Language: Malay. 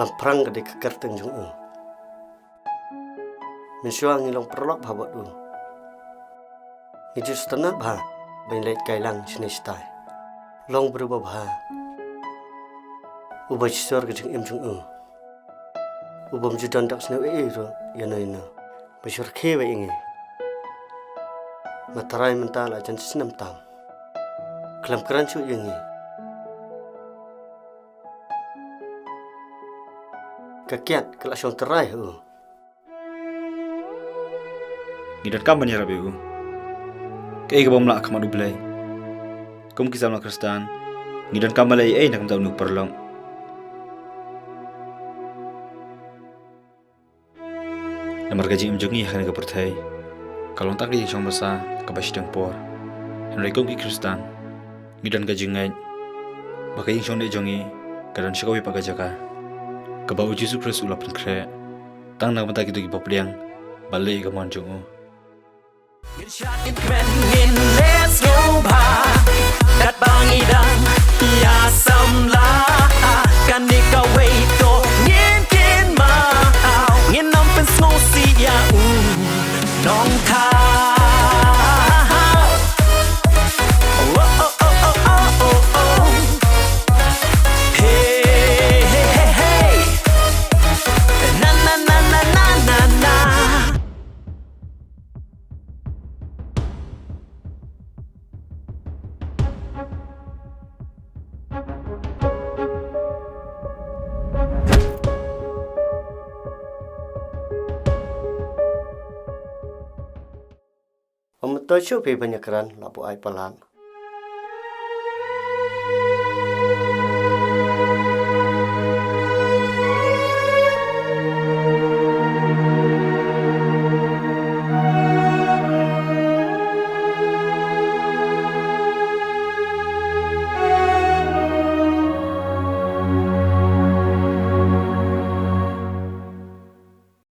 lamprang ke dekat tenjung mensuang ilong perlok bawa du itu setengah bah benlet kailang sinistai long berubah bah ubah cisor ke jeng jung ubah judan tak sene ro yana besar kewe inge matarai mental ajan senam tam kelam kerancu inge kakiat kelasong terai Ngidat kam banyak rabi Kaya ka bamla ka manublay Kum kisam na Kristan Ngidat kam malay ay nakam taon perlong Namar gaji imjongi hakana ka pertay Kalong tak di siyang basa kabasidang por Henry kum ki Kristan Ngidan gaji ngay Baka yung siyang na ijongi Karan siya kawi pagajaka Kabau Jesu Kristus ulapan kre Tang nak mata gitu gipapliang Balay ka manjong Let's go ba Dat bangidang Ya samla Kan ikaw ito Ngin kin maaw Ngin nampin snosi ya Nong ka Tocho pe banyak keran lapu ai palan